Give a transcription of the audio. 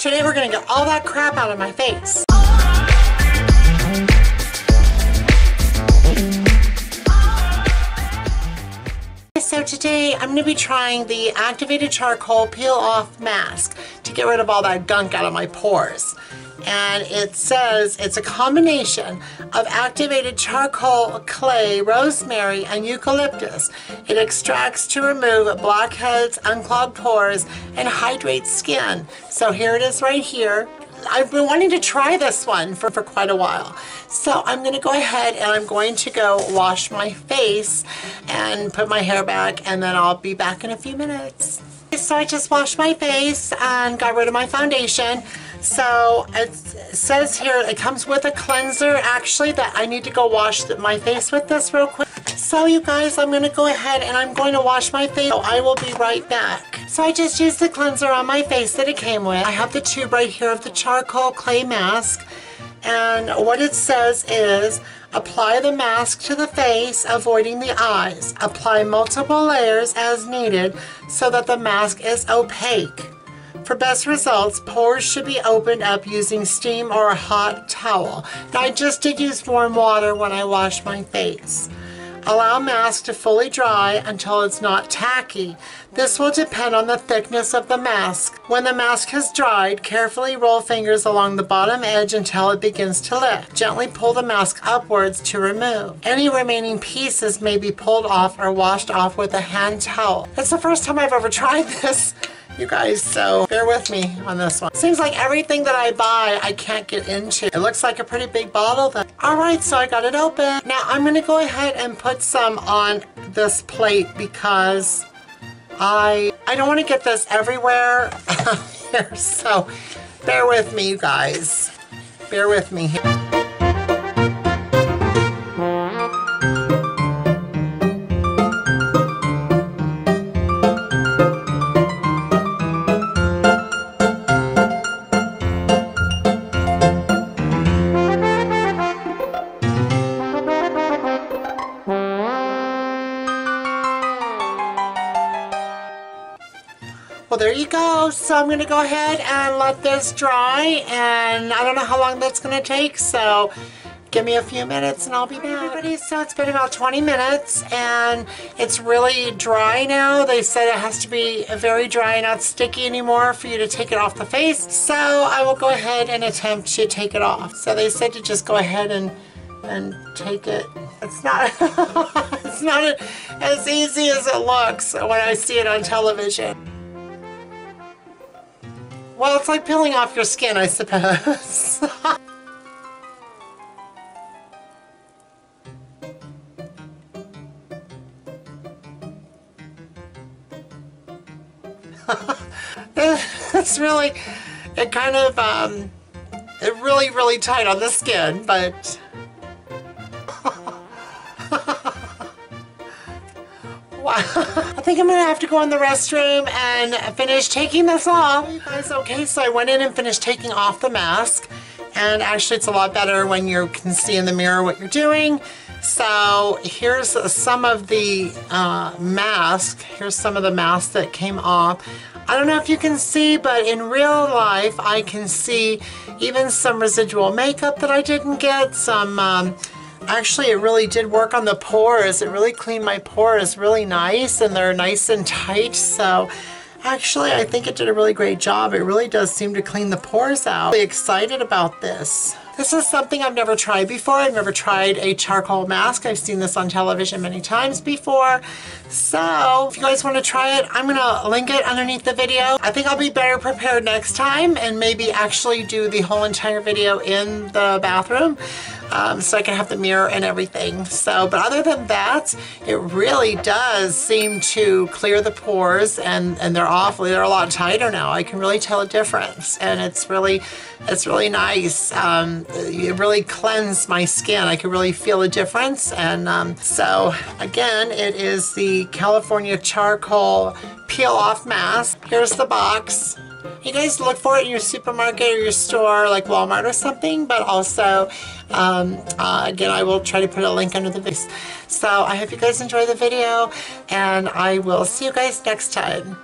Today we're going to get all that crap out of my face. So today I'm going to be trying the activated charcoal peel off mask to get rid of all that gunk out of my pores. And it says it's a combination of activated charcoal, clay, rosemary, and eucalyptus. It extracts to remove blackheads, unclogged pores, and hydrates skin. So here it is right here. I've been wanting to try this one for quite a while. So I'm going to go ahead and I'm going to go wash my face and put my hair back, and then I'll be back in a few minutes. So I just washed my face and got rid of my foundation. So it says here it comes with a cleanser actually that I need to go wash my face with this real quick. So you guys, I'm going to go ahead and I'm going to wash my face. So I will be right back. So I just used the cleanser on my face that it came with. I have the tube right here of the charcoal clay mask. And what it says is, apply the mask to the face, avoiding the eyes. Apply multiple layers as needed so that the mask is opaque. For best results, pores should be opened up using steam or a hot towel. Now I just did use warm water when I washed my face. Allow mask to fully dry until it's not tacky. This will depend on the thickness of the mask. When the mask has dried, carefully roll fingers along the bottom edge until it begins to lift. Gently pull the mask upwards to remove. Any remaining pieces may be pulled off or washed off with a hand towel. It's the first time I've ever tried this, you guys, so bear with me on this one. Seems like everything that I buy I can't get into. It looks like a pretty big bottle then. Alright, so I got it open. Now I'm going to go ahead and put some on this plate because I don't want to get this everywhere here, so bear with me, you guys. Bear with me here. Well, there you go. So I'm going to go ahead and let this dry, and I don't know how long that's going to take, so give me a few minutes and I'll be back. Everybody, so it's been about 20 minutes and it's really dry now. They said it has to be very dry and not sticky anymore for you to take it off the face. So I will go ahead and attempt to take it off. So they said to just go ahead and take it. It's not it's not as easy as it looks when I see it on television. Well, it's like peeling off your skin, I suppose. It's really, it kind of, it really tight on the skin, but wow. I think I'm gonna have to go in the restroom and finish taking this off. You guys, okay, so I went in and finished taking off the mask, and actually it's a lot better when you can see in the mirror what you're doing. So here's some of the mask. Here's some of the mask that came off. I don't know if you can see, but in real life I can see even some residual makeup that I didn't get. Some actually, it really did work on the pores. It really cleaned my pores really nice, and they're nice and tight. So actually, I think it did a really great job. It really does seem to clean the pores out. I'm really excited about this. This is something I've never tried before. I've never tried a charcoal mask. I've seen this on television many times before. So if you guys want to try it, I'm going to link it underneath the video. I think I'll be better prepared next time and maybe actually do the whole entire video in the bathroom. So I can have the mirror and everything. So, but other than that, it really does seem to clear the pores, and they're a lot tighter now. I can really tell a difference, and it's really nice. It really cleansed my skin. I could really feel a difference. And so again, it is the California Charcoal Peel Off Mask. Here's the box. You guys look for it in your supermarket or your store like Walmart or something, but also again, I will try to put a link under the video. So I hope you guys enjoy the video, and I will see you guys next time.